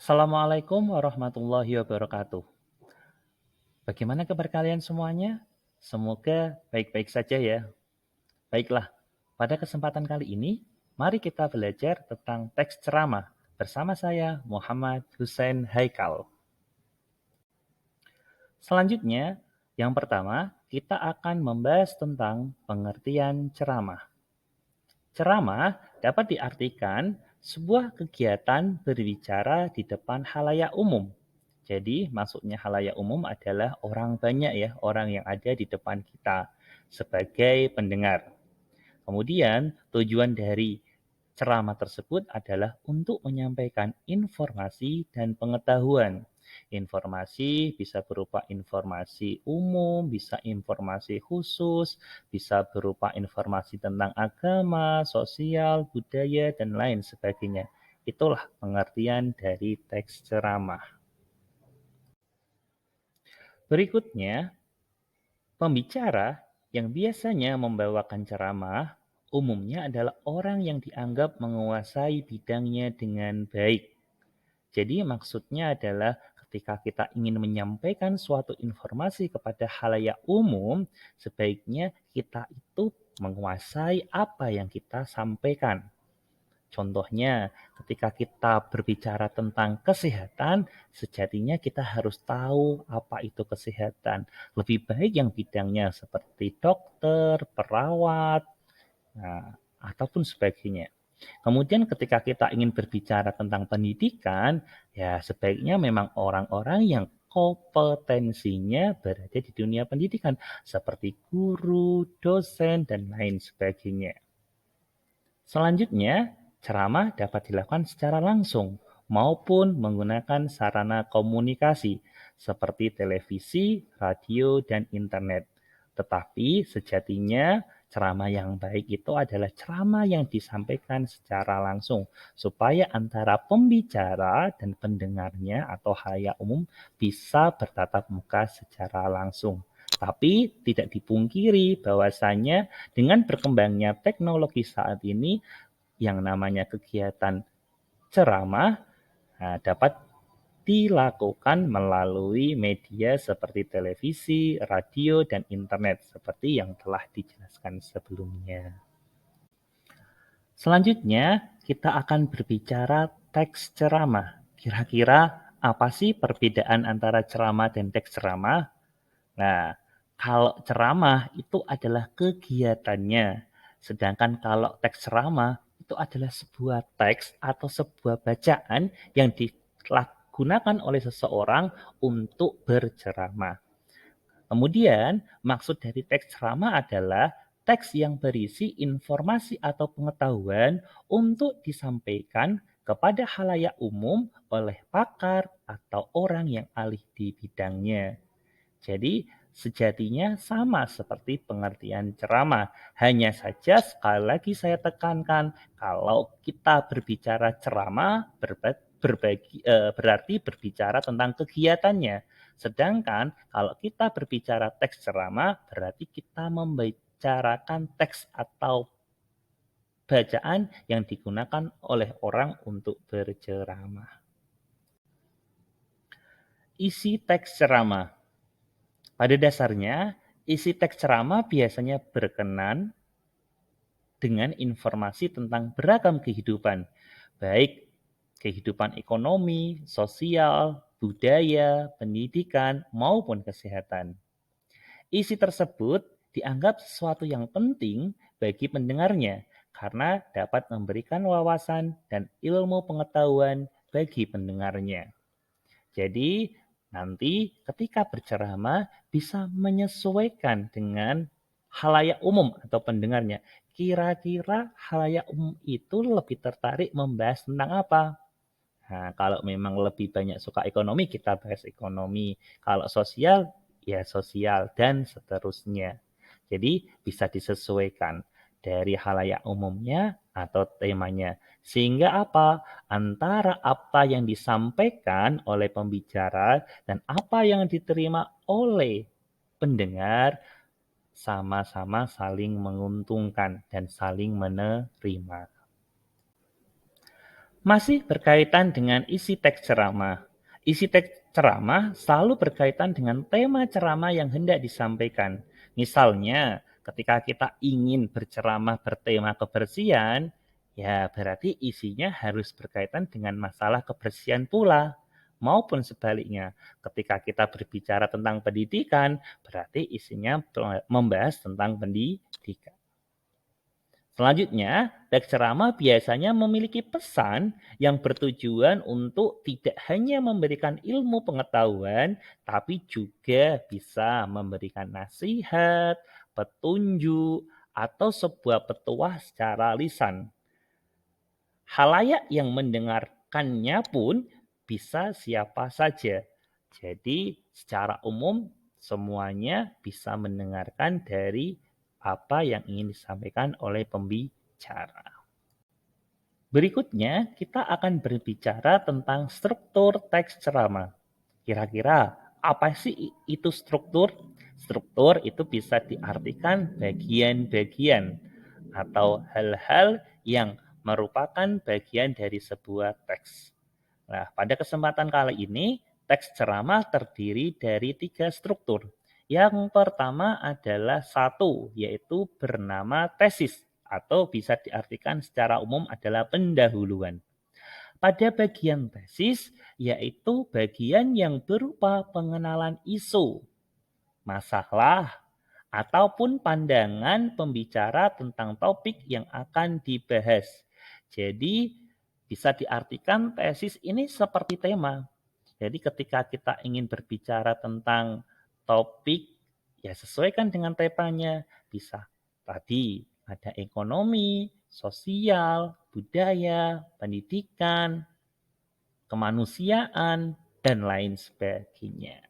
Assalamualaikum warahmatullahi wabarakatuh. Bagaimana kabar kalian semuanya? Semoga baik-baik saja ya. Baiklah, pada kesempatan kali ini, mari kita belajar tentang teks ceramah bersama saya Muhammad Hussein Haikal. Selanjutnya, yang pertama, kita akan membahas tentang pengertian ceramah. Ceramah dapat diartikan sebuah kegiatan berbicara di depan halayak umum. Jadi maksudnya halayak umum adalah orang banyak ya, orang yang ada di depan kita sebagai pendengar. Kemudian tujuan dari ceramah tersebut adalah untuk menyampaikan informasi dan pengetahuan. Informasi bisa berupa informasi umum, bisa informasi khusus, bisa berupa informasi tentang agama, sosial, budaya, dan lain sebagainya. Itulah pengertian dari teks ceramah. Berikutnya, pembicara yang biasanya membawakan ceramah umumnya adalah orang yang dianggap menguasai bidangnya dengan baik. Jadi maksudnya adalah ketika kita ingin menyampaikan suatu informasi kepada halayak umum, sebaiknya kita itu menguasai apa yang kita sampaikan. Contohnya, ketika kita berbicara tentang kesehatan, sejatinya kita harus tahu apa itu kesehatan. Lebih baik yang bidangnya seperti dokter, perawat, nah, ataupun sebagainya. Kemudian ketika kita ingin berbicara tentang pendidikan, ya sebaiknya memang orang-orang yang kompetensinya berada di dunia pendidikan, seperti guru, dosen, dan lain sebagainya. Selanjutnya, ceramah dapat dilakukan secara langsung maupun menggunakan sarana komunikasi seperti televisi, radio, dan internet. Tetapi sejatinya ceramah yang baik itu adalah ceramah yang disampaikan secara langsung supaya antara pembicara dan pendengarnya atau halayak umum bisa bertatap muka secara langsung. Tapi tidak dipungkiri bahwasanya dengan berkembangnya teknologi saat ini yang namanya kegiatan ceramah dapat dilakukan melalui media seperti televisi, radio, dan internet seperti yang telah dijelaskan sebelumnya. Selanjutnya, kita akan berbicara teks ceramah. Kira-kira apa sih perbedaan antara ceramah dan teks ceramah? Nah, kalau ceramah itu adalah kegiatannya, sedangkan kalau teks ceramah itu adalah sebuah teks atau sebuah bacaan yang digunakan oleh seseorang untuk berceramah. Kemudian, maksud dari teks ceramah adalah teks yang berisi informasi atau pengetahuan untuk disampaikan kepada halayak umum oleh pakar atau orang yang ahli di bidangnya. Jadi, sejatinya sama seperti pengertian ceramah. Hanya saja sekali lagi saya tekankan, kalau kita berbicara ceramah berarti berbicara tentang kegiatannya. Sedangkan kalau kita berbicara teks ceramah berarti kita membicarakan teks atau bacaan yang digunakan oleh orang untuk berceramah. Isi teks ceramah. Pada dasarnya, isi teks ceramah biasanya berkenan dengan informasi tentang beragam kehidupan, baik kehidupan ekonomi, sosial, budaya, pendidikan, maupun kesehatan. Isi tersebut dianggap sesuatu yang penting bagi pendengarnya karena dapat memberikan wawasan dan ilmu pengetahuan bagi pendengarnya. Jadi, nanti ketika berceramah bisa menyesuaikan dengan halayak umum atau pendengarnya. Kira-kira halayak umum itu lebih tertarik membahas tentang apa? Nah, kalau memang lebih banyak suka ekonomi, kita bahas ekonomi. Kalau sosial, ya sosial, dan seterusnya. Jadi, bisa disesuaikan dari halayak umumnya atau temanya. Sehingga apa? Antara apa yang disampaikan oleh pembicara dan apa yang diterima oleh pendengar sama-sama saling menguntungkan dan saling menerima. Masih berkaitan dengan isi teks ceramah. Isi teks ceramah selalu berkaitan dengan tema ceramah yang hendak disampaikan. Misalnya, ketika kita ingin berceramah bertema kebersihan, ya berarti isinya harus berkaitan dengan masalah kebersihan pula. Maupun sebaliknya, ketika kita berbicara tentang pendidikan, berarti isinya membahas tentang pendidikan. Selanjutnya, teks ceramah biasanya memiliki pesan yang bertujuan untuk tidak hanya memberikan ilmu pengetahuan, tapi juga bisa memberikan nasihat, petunjuk, atau sebuah petuah secara lisan. Khalayak yang mendengarkannya pun bisa siapa saja. Jadi, secara umum semuanya bisa mendengarkan dari apa yang ingin disampaikan oleh pembicara. Berikutnya, kita akan berbicara tentang struktur teks ceramah. Kira-kira apa sih itu struktur? Struktur itu bisa diartikan bagian-bagian atau hal-hal yang merupakan bagian dari sebuah teks. Nah, pada kesempatan kali ini, teks ceramah terdiri dari 3 struktur. Yang pertama adalah satu, yaitu bernama tesis, atau bisa diartikan secara umum adalah pendahuluan. Pada bagian tesis, yaitu bagian yang berupa pengenalan isu, masalah, ataupun pandangan pembicara tentang topik yang akan dibahas. Jadi, bisa diartikan tesis ini seperti tema. Jadi ketika kita ingin berbicara tentang topik, ya sesuaikan dengan temanya. Bisa tadi ada ekonomi, sosial, budaya, pendidikan, kemanusiaan, dan lain sebagainya.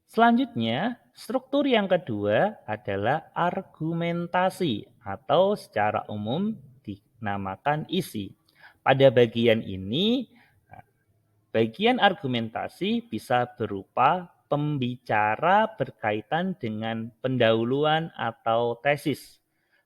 Selanjutnya, struktur yang kedua adalah argumentasi atau secara umum dinamakan isi. Pada bagian ini, bagian argumentasi bisa berupa pembicara berkaitan dengan pendahuluan atau tesis.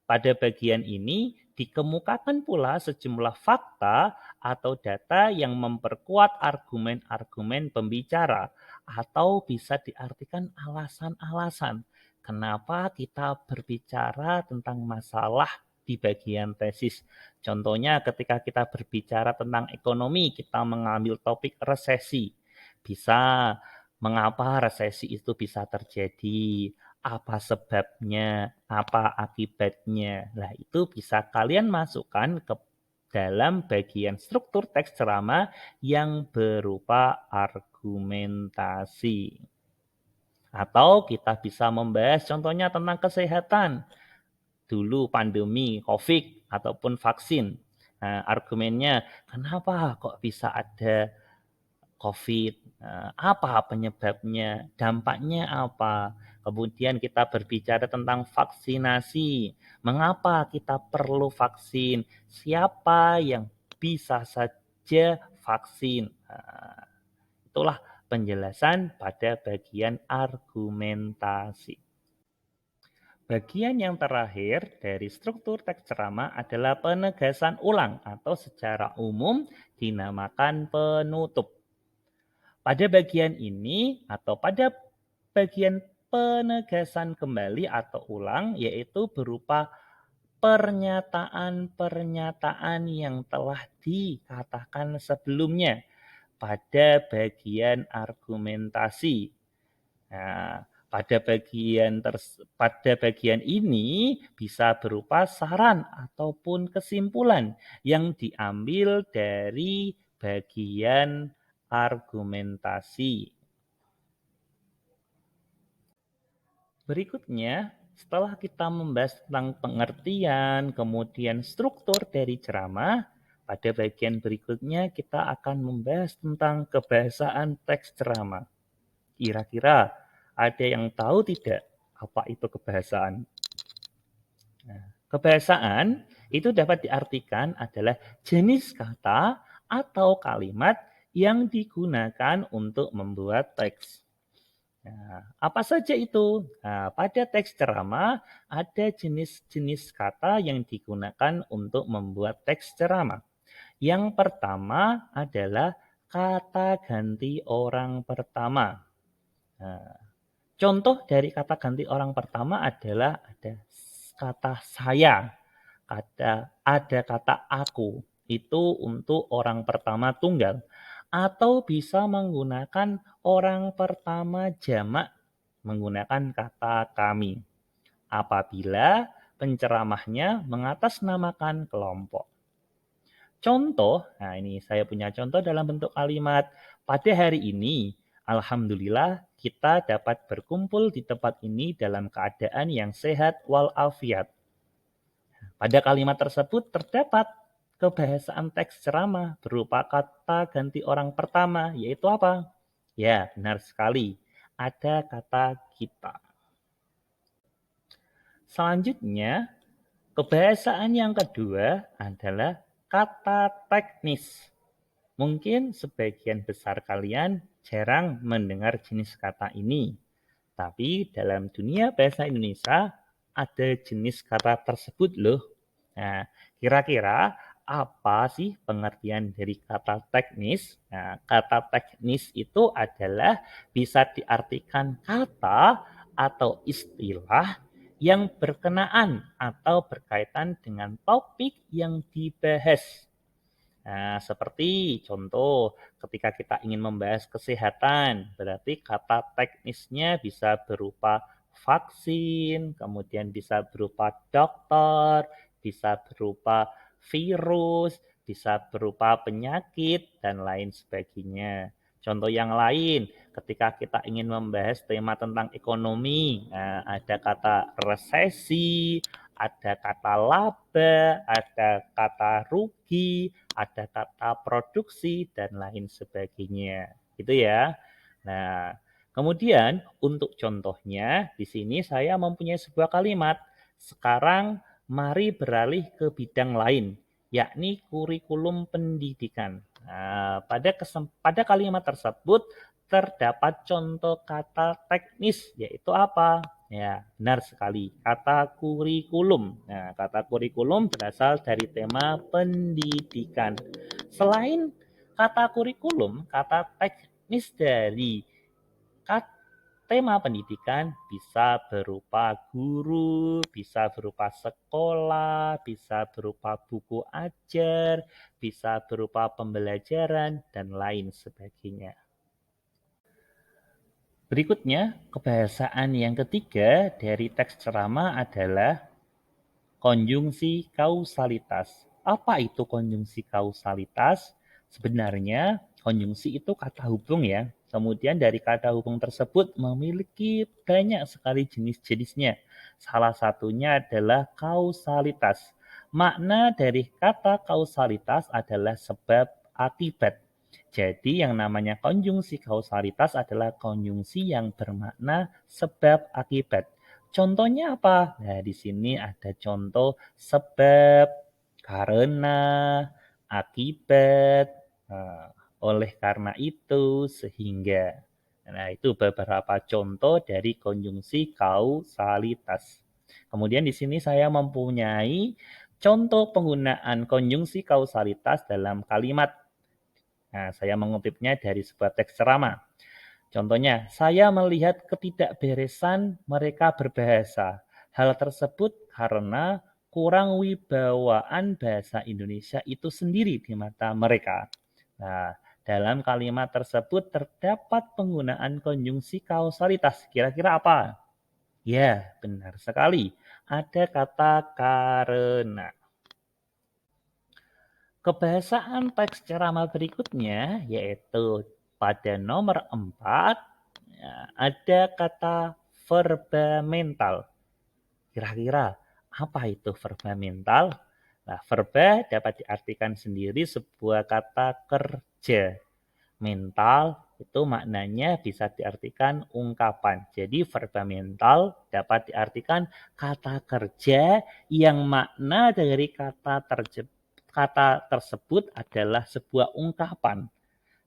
Pada bagian ini dikemukakan pula sejumlah fakta atau data yang memperkuat argumen-argumen pembicara atau bisa diartikan alasan-alasan kenapa kita berbicara tentang masalah di bagian tesis. Contohnya ketika kita berbicara tentang ekonomi, kita mengambil topik resesi. Bisa mengapa resesi itu bisa terjadi, apa sebabnya, apa akibatnya. Nah, itu bisa kalian masukkan ke dalam bagian struktur teks ceramah yang berupa argumentasi. Atau kita bisa membahas contohnya tentang kesehatan. Dulu pandemi COVID ataupun vaksin. Nah, argumennya, kenapa kok bisa ada COVID? Apa penyebabnya? Dampaknya apa? Kemudian kita berbicara tentang vaksinasi. Mengapa kita perlu vaksin? Siapa yang bisa saja vaksin? Itulah penjelasan pada bagian argumentasi. Bagian yang terakhir dari struktur teks ceramah adalah penegasan ulang atau secara umum dinamakan penutup. Pada bagian ini atau pada bagian penegasan kembali atau ulang yaitu berupa pernyataan-pernyataan yang telah dikatakan sebelumnya pada bagian argumentasi. Nah, pada bagian ini bisa berupa saran ataupun kesimpulan yang diambil dari bagian argumentasi. Berikutnya, setelah kita membahas tentang pengertian, kemudian struktur dari ceramah, pada bagian berikutnya kita akan membahas tentang kebahasaan teks ceramah. Kira-kira ada yang tahu tidak apa itu kebahasaan? Nah, kebahasaan itu dapat diartikan adalah jenis kata atau kalimat yang digunakan untuk membuat teks. Nah, apa saja itu? Nah, pada teks ceramah ada jenis-jenis kata yang digunakan untuk membuat teks ceramah. Yang pertama adalah kata ganti orang pertama. Nah, contoh dari kata ganti orang pertama adalah ada kata saya, ada kata aku. Itu untuk orang pertama tunggal. Atau bisa menggunakan orang pertama jamak menggunakan kata kami. Apabila penceramahnya mengatasnamakan kelompok. Contoh, nah ini saya punya contoh dalam bentuk kalimat. Pada hari ini, alhamdulillah kita dapat berkumpul di tempat ini dalam keadaan yang sehat walafiat. Pada kalimat tersebut terdapat kebahasaan teks ceramah berupa kata ganti orang pertama, yaitu apa? Ya, benar sekali. Ada kata kita. Selanjutnya, kebahasaan yang kedua adalah kata teknis. Mungkin sebagian besar kalian jarang mendengar jenis kata ini, tapi dalam dunia bahasa Indonesia ada jenis kata tersebut loh. Nah, kira-kira apa sih pengertian dari kata teknis? Nah, kata teknis itu adalah bisa diartikan kata atau istilah yang berkenaan atau berkaitan dengan topik yang dibahas. Nah, seperti contoh, ketika kita ingin membahas kesehatan, berarti kata teknisnya bisa berupa vaksin, kemudian bisa berupa dokter, bisa berupa virus, bisa berupa penyakit, dan lain sebagainya. Contoh yang lain, ketika kita ingin membahas tema tentang ekonomi, nah, ada kata resesi, ada kata laba, ada kata rugi, ada kata produksi, dan lain sebagainya. Gitu ya. Nah, kemudian untuk contohnya, di sini saya mempunyai sebuah kalimat. Sekarang mari beralih ke bidang lain, yakni kurikulum pendidikan. Nah, pada kalimat tersebut terdapat contoh kata teknis, yaitu apa? Ya, benar sekali. Kata kurikulum. Nah, kata kurikulum berasal dari tema pendidikan. Selain kata kurikulum, kata teknis dari tema pendidikan bisa berupa guru, bisa berupa sekolah, bisa berupa buku ajar, bisa berupa pembelajaran, dan lain sebagainya. Berikutnya, kebahasaan yang ketiga dari teks ceramah adalah konjungsi kausalitas. Apa itu konjungsi kausalitas? Sebenarnya konjungsi itu kata hubung ya. Kemudian dari kata hubung tersebut memiliki banyak sekali jenis-jenisnya. Salah satunya adalah kausalitas. Makna dari kata kausalitas adalah sebab akibat. Jadi yang namanya konjungsi kausalitas adalah konjungsi yang bermakna sebab akibat. Contohnya apa? Nah, di sini ada contoh sebab, karena, akibat, oleh karena itu, sehingga. Nah, itu beberapa contoh dari konjungsi kausalitas. Kemudian di sini saya mempunyai contoh penggunaan konjungsi kausalitas dalam kalimat. Nah, saya mengutipnya dari sebuah teks ceramah. Contohnya, saya melihat ketidakberesan mereka berbahasa. Hal tersebut karena kurang wibawaan bahasa Indonesia itu sendiri di mata mereka. Nah, dalam kalimat tersebut terdapat penggunaan konjungsi kausalitas. Kira-kira apa? Ya, benar sekali. Ada kata karena. Kebahasaan teks ceramah berikutnya yaitu pada nomor 4 ya, ada kata verba mental. Kira-kira apa itu verba mental? Nah, verba dapat diartikan sendiri sebuah kata kerja. Mental itu maknanya bisa diartikan ungkapan. Jadi verba mental dapat diartikan kata kerja yang makna dari kata tersebut adalah sebuah ungkapan.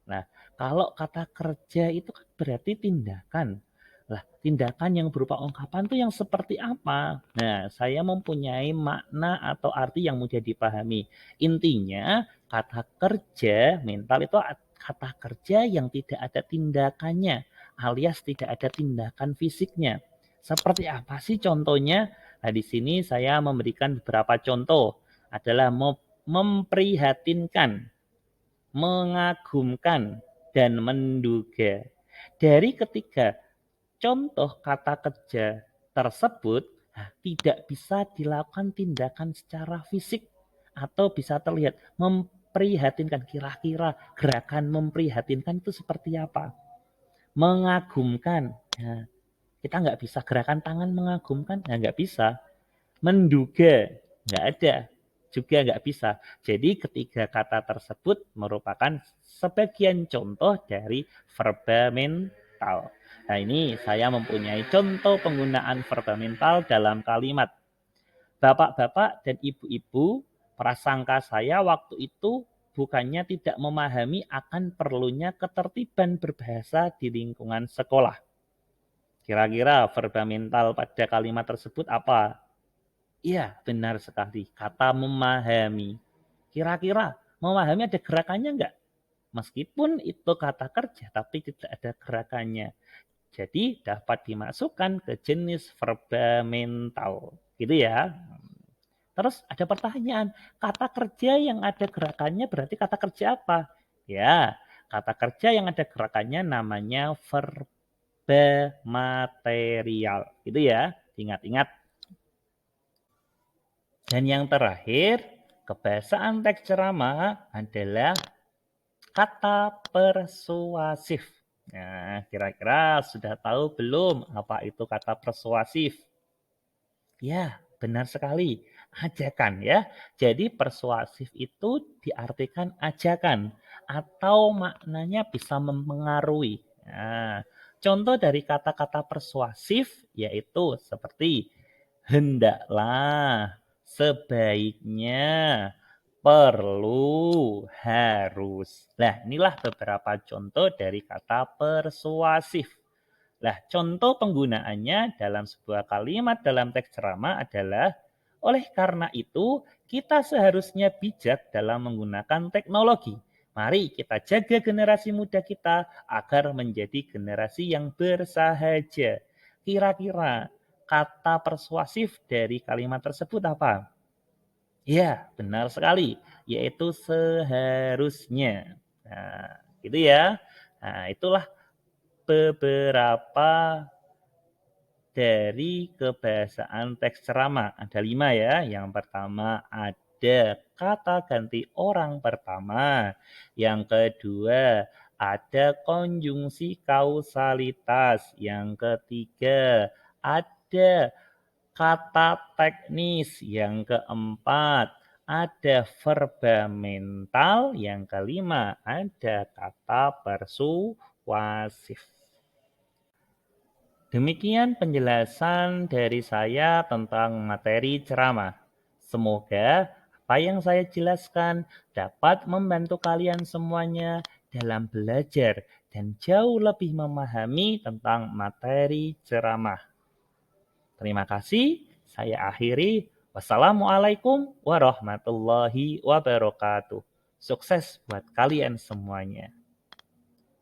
Nah, kalau kata kerja itu kan berarti tindakan. Lah, tindakan yang berupa ungkapan itu yang seperti apa? Nah, saya mempunyai makna atau arti yang mudah dipahami. Intinya, kata kerja mental itu kata kerja yang tidak ada tindakannya, alias tidak ada tindakan fisiknya. Seperti apa sih contohnya? Nah, di sini saya memberikan beberapa contoh. Adalah memprihatinkan, mengagumkan, dan menduga. Dari ketiga contoh kata kerja tersebut tidak bisa dilakukan tindakan secara fisik atau bisa terlihat. Memprihatinkan, kira-kira gerakan memprihatinkan itu seperti apa? Mengagumkan, nah, kita nggak bisa gerakan tangan mengagumkan, nah, nggak bisa. Menduga, nggak ada, juga nggak bisa. Jadi ketiga kata tersebut merupakan sebagian contoh dari verba mental. Nah, ini saya mempunyai contoh penggunaan verba mental dalam kalimat. Bapak-bapak dan ibu-ibu, prasangka saya waktu itu bukannya tidak memahami akan perlunya ketertiban berbahasa di lingkungan sekolah. Kira-kira verba mental pada kalimat tersebut apa? Iya, benar sekali. Kata memahami. Kira-kira memahami ada gerakannya enggak? Meskipun itu kata kerja, tapi tidak ada gerakannya. Jadi dapat dimasukkan ke jenis verba mental. Gitu ya. Terus ada pertanyaan, kata kerja yang ada gerakannya berarti kata kerja apa? Ya, kata kerja yang ada gerakannya namanya verba material. Gitu ya. Ingat-ingat. Dan yang terakhir, kebahasaan teks ceramah adalah kata persuasif. Nah, kira-kira sudah tahu belum apa itu kata persuasif? Ya, benar sekali. Ajakan ya. Jadi persuasif itu diartikan ajakan atau maknanya bisa mempengaruhi. Nah, contoh dari kata-kata persuasif yaitu seperti hendaklah, sebaiknya, perlu, harus. Nah, inilah beberapa contoh dari kata persuasif. Nah, contoh penggunaannya dalam sebuah kalimat dalam teks ceramah adalah, oleh karena itu, kita seharusnya bijak dalam menggunakan teknologi. Mari kita jaga generasi muda kita agar menjadi generasi yang bersahaja. Kira-kira kata persuasif dari kalimat tersebut apa? Ya, benar sekali, yaitu seharusnya. Nah, gitu ya. Nah, itulah beberapa dari kebahasaan teks ceramah. Ada 5 ya. Yang pertama ada kata ganti orang pertama. Yang kedua ada konjungsi kausalitas. Yang ketiga ada kata teknis. Yang keempat ada verba mental. Yang kelima ada kata persuasif. Demikian penjelasan dari saya tentang materi ceramah. Semoga apa yang saya jelaskan dapat membantu kalian semuanya dalam belajar dan jauh lebih memahami tentang materi ceramah. Terima kasih. Saya akhiri. Wassalamualaikum warahmatullahi wabarakatuh. Sukses buat kalian semuanya.